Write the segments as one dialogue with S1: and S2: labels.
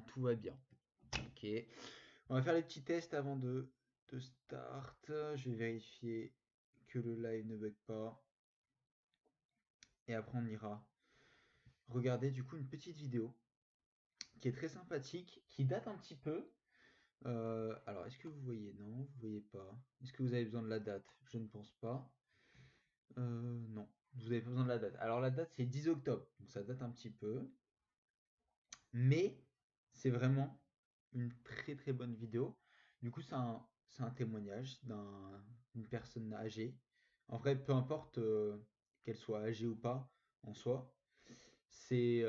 S1: tout va bien. Ok. On va faire les petits tests avant de start. Je vais vérifier que le live ne bug pas. Et après, on ira regarder du coup une petite vidéo qui est très sympathique, qui date un petit peu. Alors, est-ce que vous voyez? Non, vous voyez pas. Est-ce que vous avez besoin de la date? Je ne pense pas. Non, vous n'avez pas besoin de la date. Alors, la date, c'est 10 octobre, donc ça date un petit peu. Mais c'est vraiment une très très bonne vidéo. Du coup, c'est un témoignage d'une personne âgée. En vrai, peu importe qu'elle soit âgée ou pas, en soi, c'est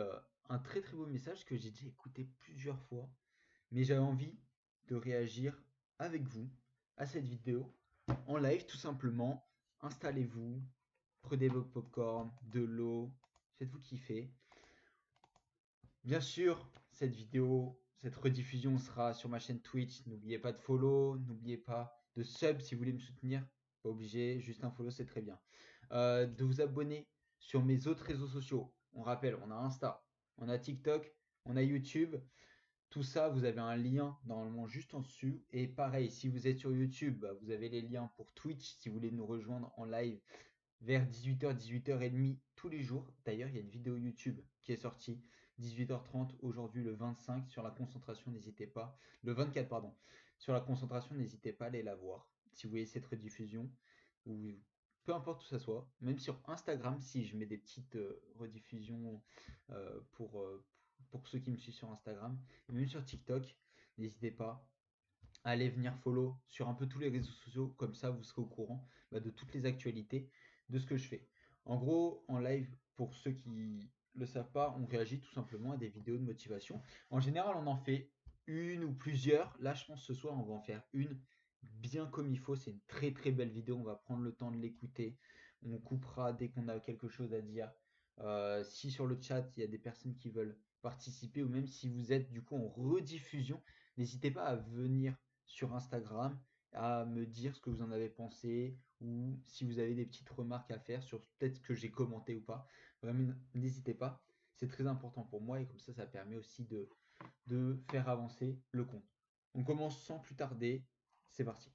S1: un très très beau message que j'ai déjà écouté plusieurs fois. Mais j'avais envie de réagir avec vous à cette vidéo en live tout simplement. Installez-vous, prenez vos popcorn, de l'eau, faites-vous kiffer. Bien sûr, cette vidéo, cette rediffusion sera sur ma chaîne Twitch. N'oubliez pas de follow, n'oubliez pas de sub si vous voulez me soutenir. Pas obligé, juste un follow, c'est très bien. De vous abonner sur mes autres réseaux sociaux. On rappelle, on a Insta, on a TikTok, on a YouTube. Tout ça, vous avez un lien normalement juste en dessous. Et pareil, si vous êtes sur YouTube, bah, vous avez les liens pour Twitch si vous voulez nous rejoindre en live vers 18h, 18h30 tous les jours. D'ailleurs, il y a une vidéo YouTube qui est sortie 18h30 aujourd'hui le 25 sur la concentration, n'hésitez pas. Le 24, pardon. Sur la concentration, n'hésitez pas à aller la voir. Si vous voyez cette rediffusion, ou peu importe où ça soit, même sur Instagram, si je mets des petites rediffusions euh, pour, euh, pour ceux qui me suivent sur Instagram, et même sur TikTok, n'hésitez pas à aller venir follow sur un peu tous les réseaux sociaux, comme ça vous serez au courant bah, de toutes les actualités de ce que je fais. En gros, en live, pour ceux qui le savent pas, on réagit tout simplement à des vidéos de motivation. En général, on en fait une ou plusieurs. Là, je pense ce soir, on va en faire une bien comme il faut. C'est une très très belle vidéo. On va prendre le temps de l'écouter. On coupera dès qu'on a quelque chose à dire. Si sur le chat, il y a des personnes qui veulent participer ou même si vous êtes du coup en rediffusion, n'hésitez pas à venir sur Instagram à me dire ce que vous en avez pensé ou si vous avez des petites remarques à faire sur peut-être ce que j'ai commenté ou pas. Vraiment, n'hésitez pas. C'est très important pour moi et comme ça permet aussi de faire avancer le compte. On commence sans plus tarder. C'est parti.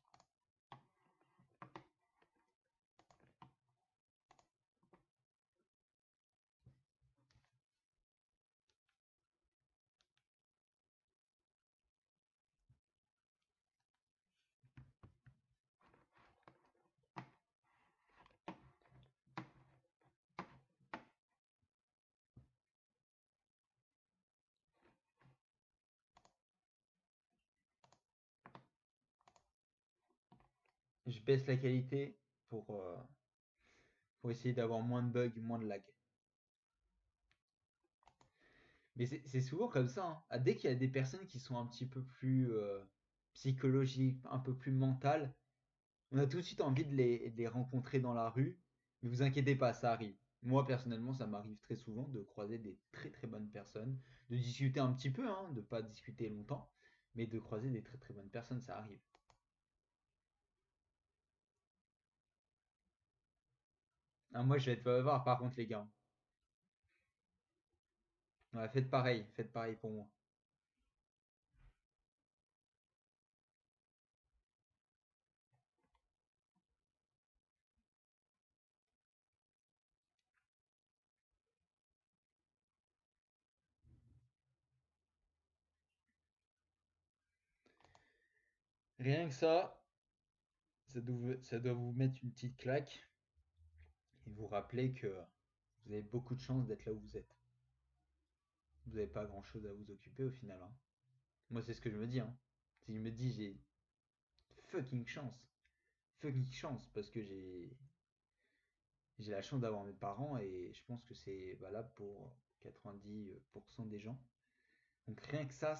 S1: Je baisse la qualité pour essayer d'avoir moins de bugs, moins de lag. Mais c'est souvent comme ça, hein. Ah, dès qu'il y a des personnes qui sont un petit peu plus psychologiques, un peu plus mentales, on a tout de suite envie de les rencontrer dans la rue. Mais vous inquiétez pas, ça arrive. Moi, personnellement, ça m'arrive très souvent de croiser des très très bonnes personnes, de discuter un petit peu, hein, de pas discuter longtemps, mais de croiser des très très bonnes personnes, ça arrive. Ah, moi, je vais être pas bavard, par contre, les gars. Ouais, faites pareil pour moi. Rien que ça doit vous mettre une petite claque et vous rappeler que vous avez beaucoup de chance d'être là où vous êtes. Vous n'avez pas grand-chose à vous occuper au final, hein. Moi, c'est ce que je me dis, hein. Si je me dis j'ai fucking chance, fucking chance, parce que j'ai la chance d'avoir mes parents et je pense que c'est valable pour 90% des gens. Donc rien que ça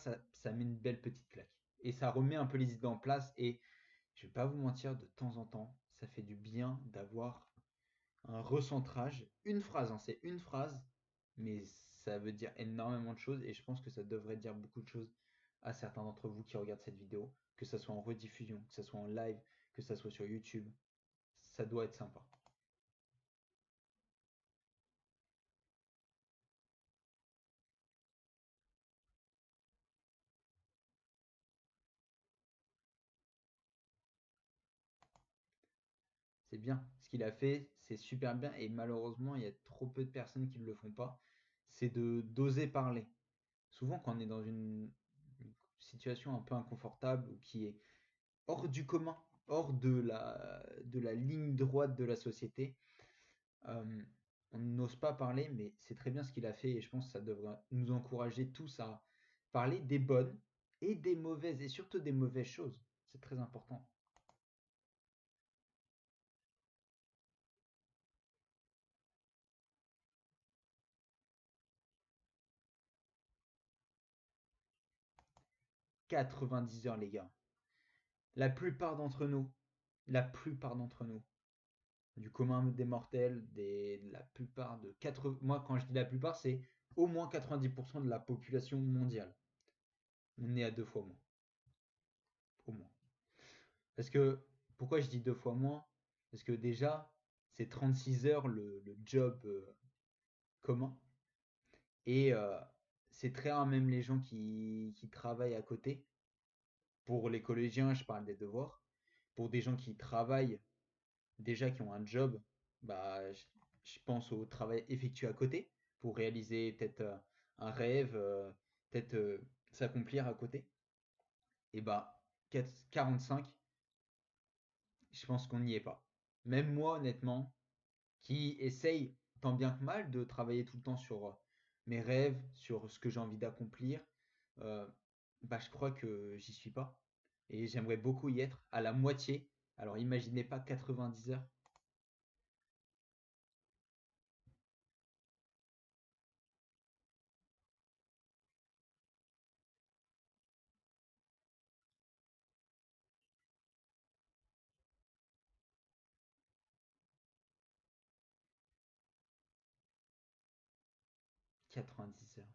S1: met une belle petite claque. Et ça remet un peu les idées en place et je vais pas vous mentir, de temps en temps, ça fait du bien d'avoir un recentrage. Une phrase, hein, c'est une phrase, mais ça veut dire énormément de choses et je pense que ça devrait dire beaucoup de choses à certains d'entre vous qui regardent cette vidéo, que ça soit en rediffusion, que ça soit en live, que ça soit sur YouTube. Ça doit être sympa. C'est bien. Ce qu'il a fait, c'est super bien. Et malheureusement, il y a trop peu de personnes qui ne le font pas. C'est de d'oser parler. Souvent, quand on est dans une situation un peu inconfortable ou qui est hors du commun, hors de la ligne droite de la société, euh, on n'ose pas parler, mais c'est très bien ce qu'il a fait et je pense que ça devrait nous encourager tous à parler des bonnes et des mauvaises, et surtout des mauvaises choses. C'est très important. 90 heures, les gars. La plupart d'entre nous, la plupart d'entre nous, du commun des mortels, la plupart de 80, moi quand je dis la plupart, c'est au moins 90% de la population mondiale. On est à deux fois moins, au moins. Parce que, pourquoi je dis deux fois moins? Parce que déjà, c'est 36 heures le job commun. Et c'est très rare même les gens qui travaillent à côté. Pour les collégiens, je parle des devoirs. Pour des gens qui travaillent, déjà qui ont un job, bah, je pense au travail effectué à côté pour réaliser peut-être un rêve, peut-être s'accomplir à côté. Et bah, 45, je pense qu'on n'y est pas. Même moi, honnêtement, qui essaye tant bien que mal de travailler tout le temps sur mes rêves, sur ce que j'ai envie d'accomplir, euh, bah, je crois que j'y suis pas. Et j'aimerais beaucoup y être à la moitié. Alors imaginez pas 90 heures. 90 heures.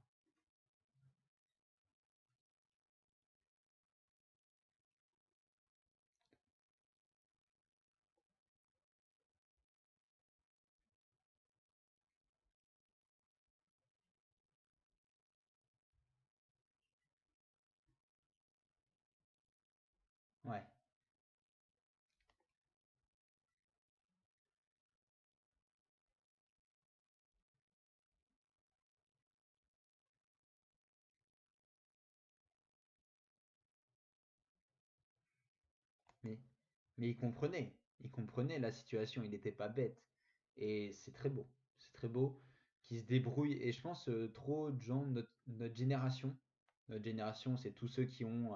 S1: Ouais, mais, mais il comprenait la situation, il n'était pas bête. Et c'est très beau qu'il se débrouille. Et je pense trop de gens, notre génération, c'est tous ceux qui ont,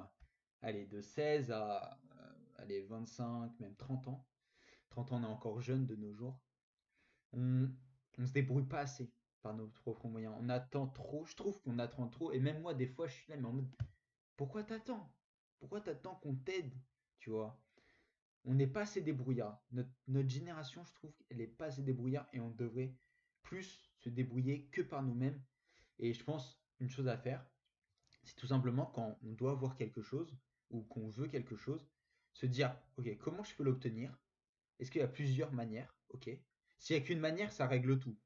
S1: allez, de 16 à, allez, 25, même 30 ans. 30 ans, on est encore jeune de nos jours. On, on se débrouille pas assez par nos propres moyens. On attend trop, je trouve qu'on attend trop. Et même moi, des fois, je suis là, mais en mode, pourquoi t'attends? Pourquoi t'attends qu'on t'aide? Tu vois? On n'est pas assez débrouillard. Notre génération, je trouve, elle n'est pas assez débrouillard et on devrait plus se débrouiller que par nous-mêmes. Et je pense une chose à faire, c'est tout simplement quand on doit avoir quelque chose ou qu'on veut quelque chose, se dire, ok, comment je peux l'obtenir? Est-ce qu'il y a plusieurs manières? Ok. S'il n'y a qu'une manière, ça règle tout.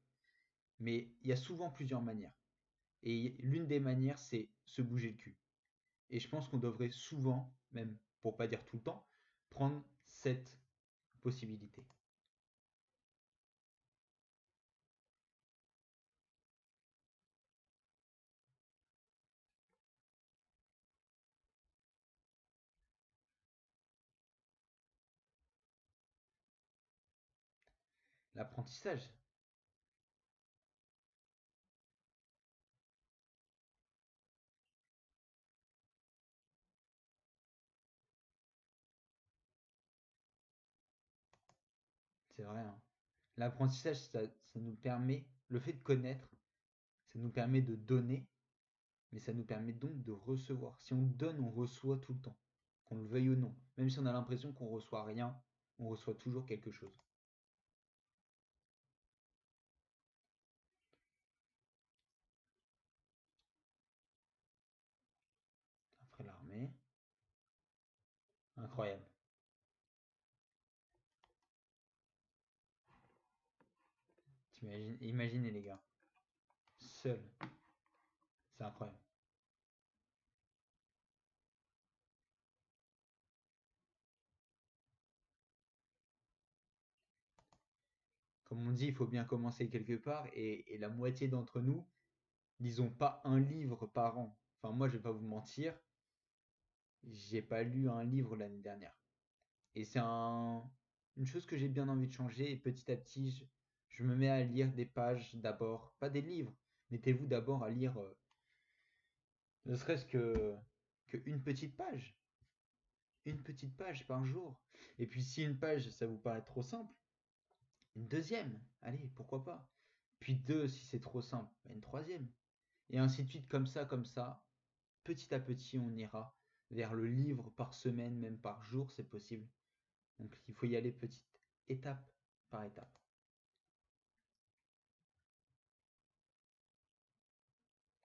S1: Mais il y a souvent plusieurs manières. Et l'une des manières, c'est se bouger le cul. Et je pense qu'on devrait souvent, même pour pas dire tout le temps, prendre cette possibilité. L'apprentissage, c'est vrai, hein. L'apprentissage, ça nous permet, le fait de connaître, ça nous permet de donner, mais ça nous permet donc de recevoir. Si on donne, on reçoit tout le temps, qu'on le veuille ou non. Même si on a l'impression qu'on reçoit rien, on reçoit toujours quelque chose. Après l'armée, incroyable. Imaginez les gars, seul, c'est incroyable. comme on dit, il faut bien commencer quelque part, et la moitié d'entre nous, lisons pas un livre par an. Enfin, moi, je vais pas vous mentir, j'ai pas lu un livre l'année dernière. Et une chose que j'ai bien envie de changer, et petit à petit, je me mets à lire des pages d'abord, pas des livres. Mettez-vous d'abord à lire, ne serait-ce que une petite page par jour. Et puis si une page, ça vous paraît trop simple, une deuxième, allez, pourquoi pas. Puis deux, si c'est trop simple, bah, une troisième. Et ainsi de suite, comme ça, petit à petit, on ira vers le livre par semaine, même par jour, c'est possible. Donc il faut y aller petite étape par étape.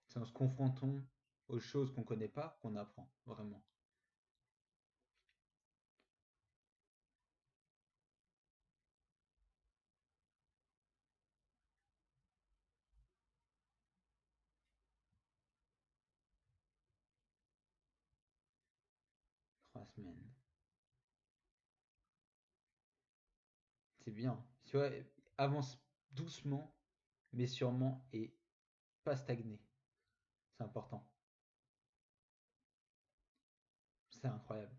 S1: C'est en se confrontant aux choses qu'on connaît pas qu'on apprend, vraiment. 3 semaines. C'est bien. Tu vois, avance doucement, mais sûrement, et pas stagner. C'est important. C'est incroyable.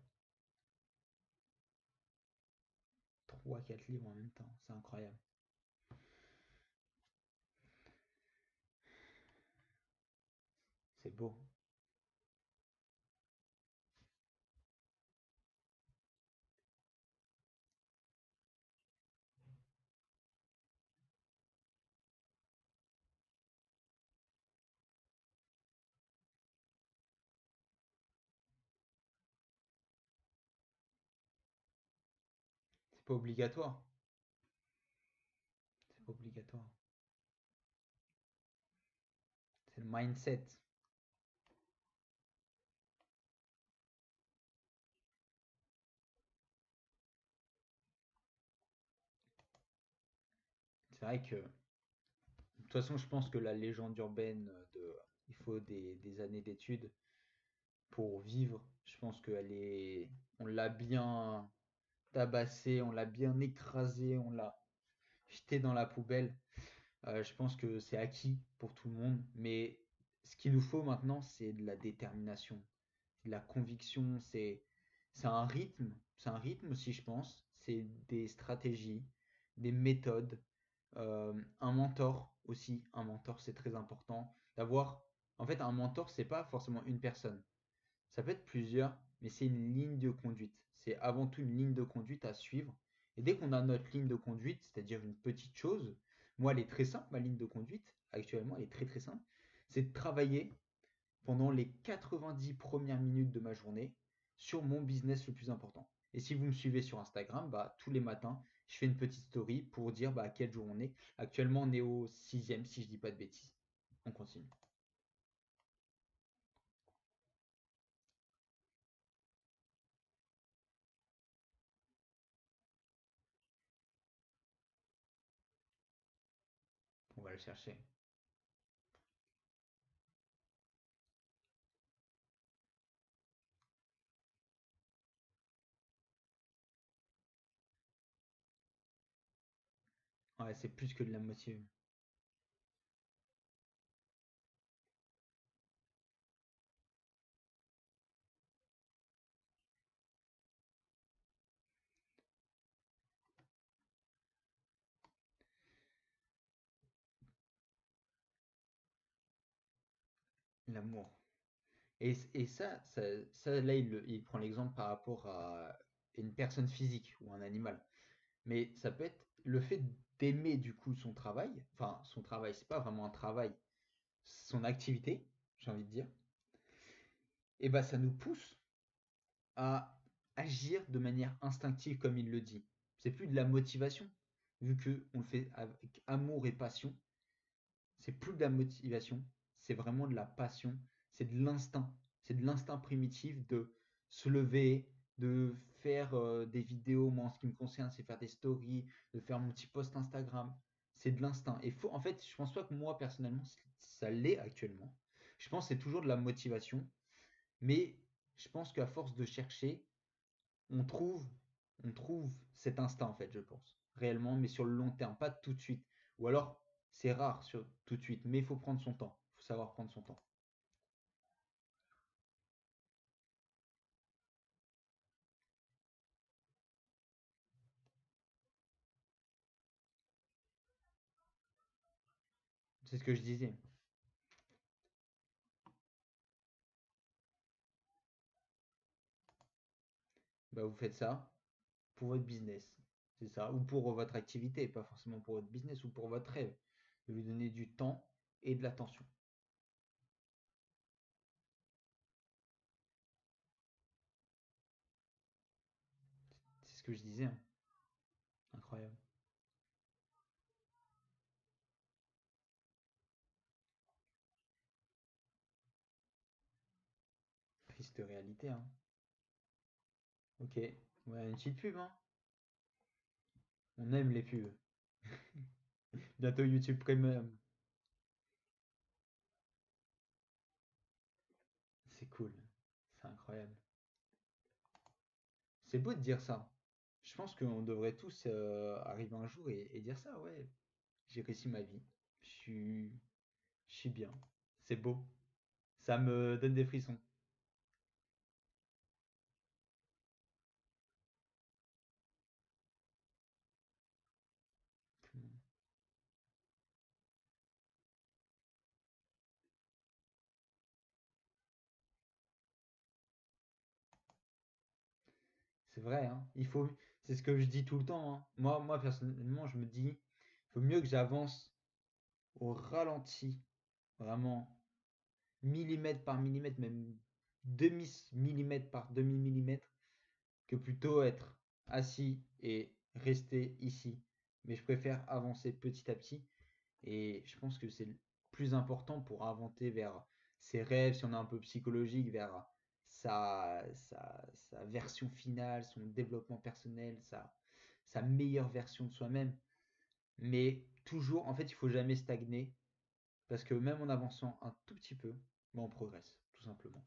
S1: 3 4 livres en même temps, c'est incroyable. C'est beau. C'est pas obligatoire. C'est pas obligatoire. C'est le mindset. C'est vrai que, de toute façon, je pense que la légende urbaine il faut des années d'études pour vivre. Je pense on l'a bien tabassé, on l'a bien écrasé, on l'a jeté dans la poubelle. Je pense que c'est acquis pour tout le monde, mais ce qu'il nous faut maintenant, c'est de la détermination, de la conviction, c'est un rythme aussi, je pense. C'est des stratégies, des méthodes, un mentor aussi. Un mentor, c'est très important d'avoir. En fait, un mentor, c'est pas forcément une personne. Ça peut être plusieurs, mais c'est une ligne de conduite. C'est avant tout une ligne de conduite à suivre. Et dès qu'on a notre ligne de conduite, c'est-à-dire une petite chose, moi elle est très simple, ma ligne de conduite, actuellement elle est très très simple, c'est de travailler pendant les 90 premières minutes de ma journée sur mon business le plus important. Et si vous me suivez sur Instagram, bah, tous les matins, je fais une petite story pour dire à quel jour on est. Actuellement, on est au sixième, si je dis pas de bêtises. On continue. On va le chercher. Ouais, c'est plus que de la moitié. L'amour. Et ça là, il prend l'exemple par rapport à une personne physique ou un animal. Mais ça peut être le fait d'aimer du coup son travail. Enfin, son travail, c'est pas vraiment un travail, son activité, j'ai envie de dire. Et bah, ça nous pousse à agir de manière instinctive, comme il le dit. C'est plus de la motivation, vu que on le fait avec amour et passion. C'est plus de la motivation, c'est vraiment de la passion, c'est de l'instinct. C'est de l'instinct primitif de se lever, de faire des vidéos. Moi, en ce qui me concerne, c'est faire des stories, de faire mon petit post Instagram. C'est de l'instinct. Et faut, en fait, je pense pas que moi, personnellement, ça l'est actuellement. Je pense que c'est toujours de la motivation. Mais je pense qu'à force de chercher, on trouve, on trouve cet instinct, en fait, je pense. réellement, mais sur le long terme, pas tout de suite. Ou alors, c'est rare sur tout de suite, mais il faut prendre son temps. Il faut savoir prendre son temps. C'est ce que je disais. Bah, vous faites ça pour votre business. C'est ça. Ou pour votre activité, pas forcément pour votre business ou pour votre rêve. De lui donner du temps et de l'attention. C'est ce que je disais, hein. Incroyable. Triste réalité, hein. Ok. Ouais, une petite pub, hein. On aime les pubs. Bientôt YouTube Premium. C'est cool. C'est incroyable. C'est beau de dire ça. Je pense qu'on devrait tous arriver un jour et dire ça, ouais. J'ai réussi ma vie. Je suis, je suis bien. C'est beau. Ça me donne des frissons. C'est vrai, hein. C'est ce que je dis tout le temps, hein. Moi, personnellement, je me dis, il faut mieux que j'avance au ralenti, vraiment, millimètre par millimètre, même demi-millimètre par demi-millimètre, que plutôt être assis et rester ici. Mais je préfère avancer petit à petit. Et je pense que c'est le plus important pour inventer vers ses rêves, si on est un peu psychologique, vers sa version finale, son développement personnel, sa meilleure version de soi-même. Mais toujours, en fait, il faut jamais stagner, parce que même en avançant un tout petit peu, ben, on progresse, tout simplement.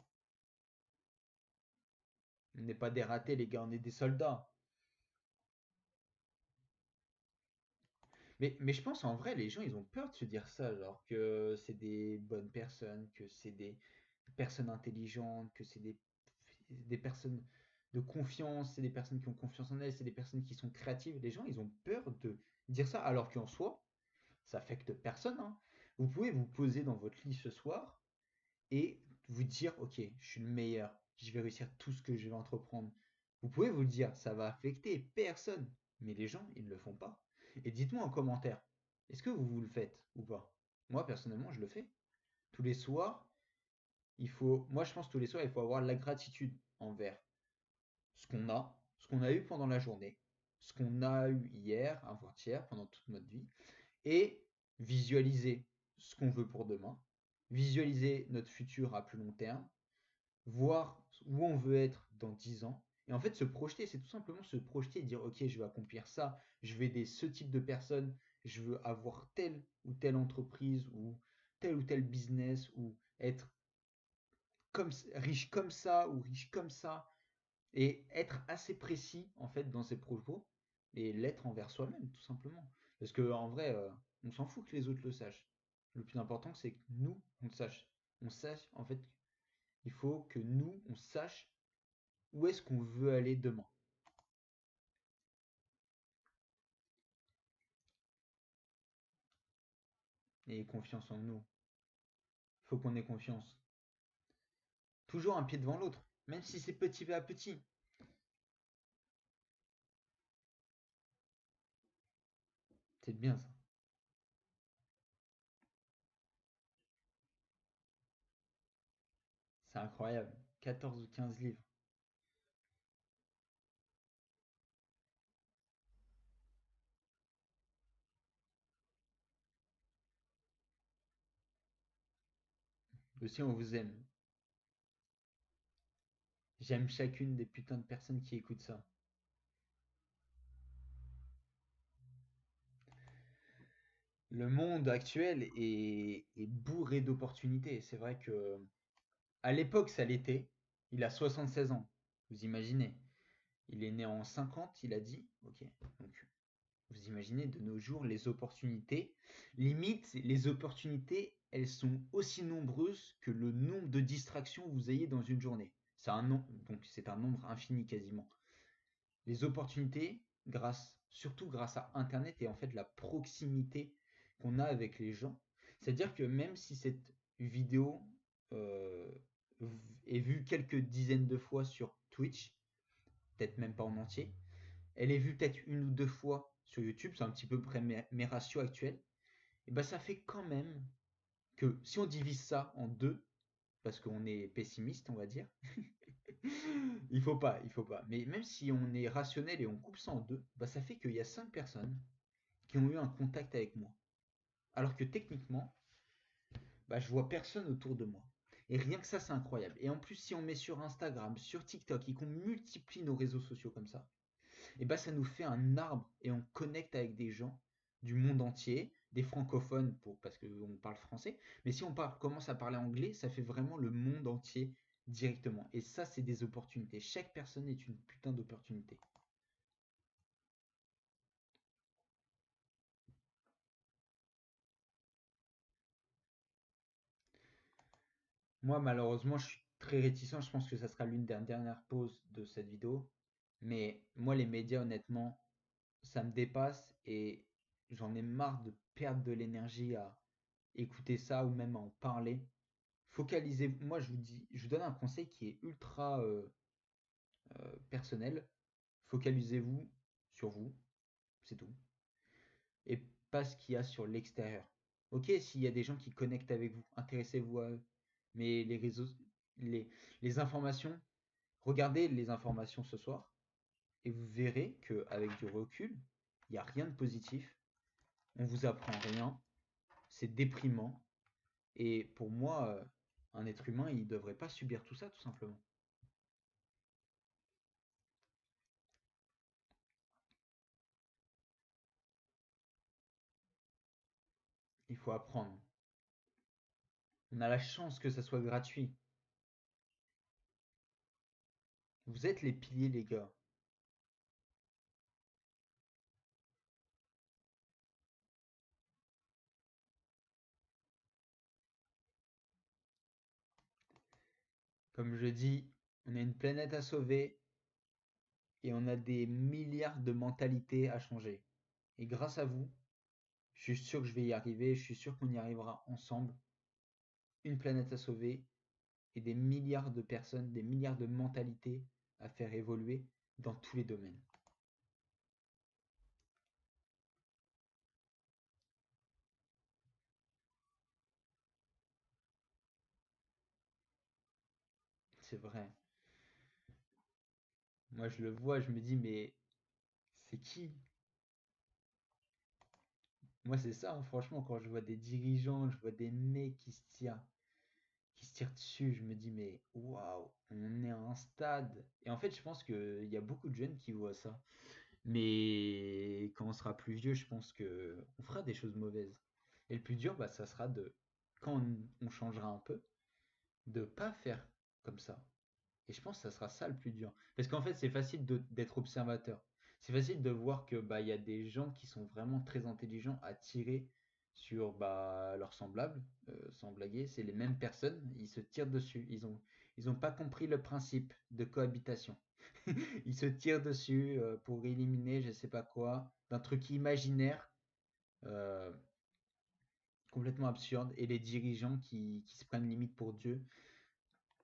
S1: On n'est pas des ratés, les gars, on est des soldats. Mais je pense en vrai, les gens, ils ont peur de se dire ça, genre que c'est des bonnes personnes, que c'est des personnes intelligentes, que c'est des personnes de confiance, c'est des personnes qui ont confiance en elles, c'est des personnes qui sont créatives. Les gens, ils ont peur de dire ça, alors qu'en soi, ça affecte personne, hein. Vous pouvez vous poser dans votre lit ce soir et vous dire, ok, je suis le meilleur, je vais réussir tout ce que je vais entreprendre. Vous pouvez vous le dire, ça va affecter personne, mais les gens, ils ne le font pas. Et dites-moi en commentaire, est-ce que vous le faites ou pas? Moi, personnellement, je le fais. Tous les soirs, moi je pense tous les soirs, il faut avoir la gratitude envers ce qu'on a eu pendant la journée, ce qu'on a eu hier, avant-hier, pendant toute notre vie, et visualiser ce qu'on veut pour demain, visualiser notre futur à plus long terme, voir où on veut être dans 10 ans. Et en fait, se projeter, c'est tout simplement se projeter et dire, ok, je vais accomplir ça, je vais aider ce type de personnes, je veux avoir telle ou telle entreprise ou tel business, ou être riche comme ça ou riche comme ça, et être assez précis en fait dans ses propos et l'être envers soi-même tout simplement. Parce que en vrai, on s'en fout que les autres le sachent. Le plus important, c'est que nous, on le sache. On sache, en fait, il faut que nous, on sache où est-ce qu'on veut aller demain. Et confiance en nous. Il faut qu'on ait confiance. Toujours un pied devant l'autre, même si c'est petit à petit. C'est bien ça. C'est incroyable. 14 ou 15 livres. Aussi, on vous aime. J'aime chacune des putains de personnes qui écoutent ça. Le monde actuel est bourré d'opportunités. C'est vrai que à l'époque, ça l'était. Il a 76 ans. Vous imaginez. Il est né en 50, il a dit. Ok. Donc, Vous imaginez de nos jours les opportunités. Limite, les opportunités, elles sont aussi nombreuses que le nombre de distractions que vous ayez dans une journée. Donc c'est un nombre infini quasiment. Les opportunités, surtout grâce à Internet et en fait la proximité qu'on a avec les gens. C'est-à-dire que même si cette vidéo euh, est vue quelques dizaines de fois sur Twitch, peut-être même pas en entier, elle est vue peut-être une ou deux fois sur YouTube, c'est un petit peu près mes ratios actuels, et ben ça fait quand même que si on divise ça en deux, parce qu'on est pessimiste, on va dire, il faut pas. Mais même si on est rationnel et on coupe ça en deux, bah ça fait qu'il y a 5 personnes qui ont eu un contact avec moi. Alors que techniquement, bah, je vois personne autour de moi. Et rien que ça, c'est incroyable. Et en plus, si on met sur Instagram, sur TikTok et qu'on multiplie nos réseaux sociaux comme ça, et bah ça nous fait un arbre et on connecte avec des gens du monde entier, des francophones parce qu'on parle français, mais si commence à parler anglais, ça fait vraiment le monde entier directement. Et ça, c'est des opportunités. Chaque personne est une putain d'opportunité. Moi, malheureusement, je suis très réticent. Je pense que ça sera l'une des dernières pauses de cette vidéo. Mais moi, les médias, honnêtement, ça me dépasse et j'en ai marre de perdre de l'énergie à écouter ça ou même à en parler. Moi je vous dis, je vous donne un conseil qui est ultra personnel. Focalisez-vous sur vous, c'est tout. Et pas ce qu'il y a sur l'extérieur. Ok, s'il y a des gens qui connectent avec vous, intéressez-vous à eux. Mais les réseaux, les, les informations, regardez les informations ce soir et vous verrez qu'avec du recul, il n'y a rien de positif. On vous apprend rien. C'est déprimant. Et pour moi, un être humain, il ne devrait pas subir tout ça, tout simplement. Il faut apprendre. On a la chance que ça soit gratuit. Vous êtes les piliers, les gars. Comme je dis, on a une planète à sauver et on a des milliards de mentalités à changer. Et grâce à vous, je suis sûr que je vais y arriver, je suis sûr qu'on y arrivera ensemble. Une planète à sauver et des milliards de personnes, des milliards de mentalités à faire évoluer dans tous les domaines. C'est vrai. Moi, je le vois, je me dis, mais c'est qui? Moi, c'est ça, hein, franchement, quand je vois des dirigeants, je vois des mecs qui se tirent dessus, je me dis, mais waouh, on est à un stade. Et en fait, je pense qu'il y a beaucoup de jeunes qui voient ça. Mais quand on sera plus vieux, je pense que on fera des choses mauvaises. Et le plus dur, bah, ça sera quand on changera un peu, de pas faire comme ça. Et je pense que ça sera ça le plus dur. Parce qu'en fait, c'est facile d'être observateur. C'est facile de voir que bah, il y a des gens qui sont vraiment très intelligents à tirer sur bah, leurs semblables, sans blaguer. C'est les mêmes personnes, ils se tirent dessus. Ils ont pas compris le principe de cohabitation. Ils se tirent dessus pour éliminer je sais pas quoi, d'un truc imaginaire euh, complètement absurde. Et les dirigeants qui se prennent limite pour Dieu,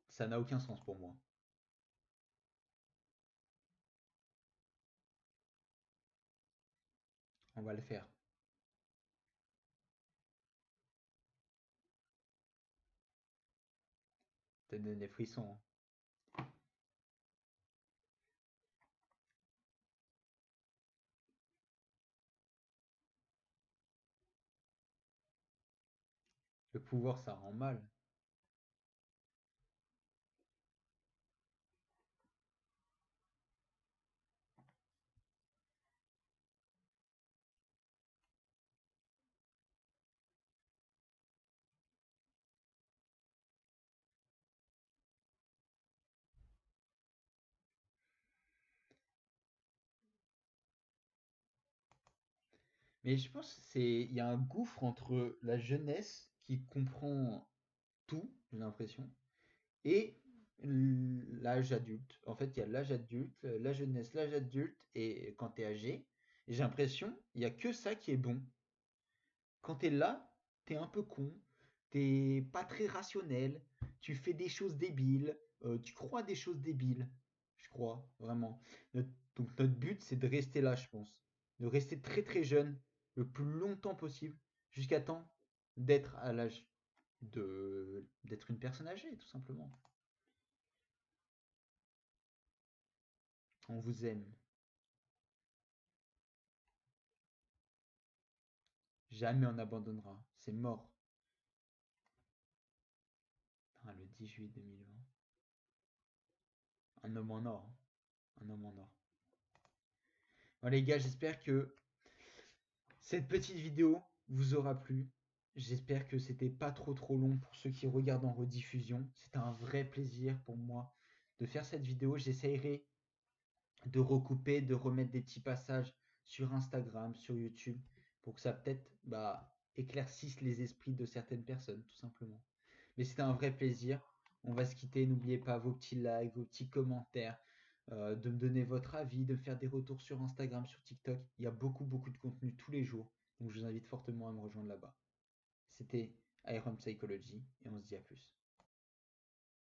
S1: ça n'a aucun sens pour moi. On va le faire. Ça donne des frissons, hein. Le pouvoir, ça rend mal. Mais je pense que il y a un gouffre entre la jeunesse qui comprend tout, j'ai l'impression, et l'âge adulte. En fait, il y a l'âge adulte, la jeunesse, l'âge adulte, et quand tu es âgé, et j'ai l'impression, il n'y a que ça qui est bon. Quand tu es là, tu es un peu con, t'es pas très rationnel, tu fais des choses débiles, tu crois à des choses débiles, je crois, vraiment. Donc notre but, c'est de rester là, je pense. De rester très très jeune le plus longtemps possible, jusqu'à temps d'être à l'âge d'être une personne âgée, tout simplement. On vous aime. Jamais on abandonnera. C'est mort. Ah, le 10 juillet 2020. Un homme en or, hein. Un homme en or. Bon, les gars, j'espère que cette petite vidéo vous aura plu. J'espère que c'était pas trop long pour ceux qui regardent en rediffusion. C'était un vrai plaisir pour moi de faire cette vidéo. J'essayerai de recouper, de remettre des petits passages sur Instagram, sur YouTube, pour que ça peut-être éclaircisse les esprits de certaines personnes, tout simplement. Mais c'était un vrai plaisir. On va se quitter. N'oubliez pas vos petits likes, vos petits commentaires, de me donner votre avis, de me faire des retours sur Instagram, sur TikTok. Il y a beaucoup de contenu tous les jours. Donc je vous invite fortement à me rejoindre là-bas. C'était Iron Psychology et on se dit à plus.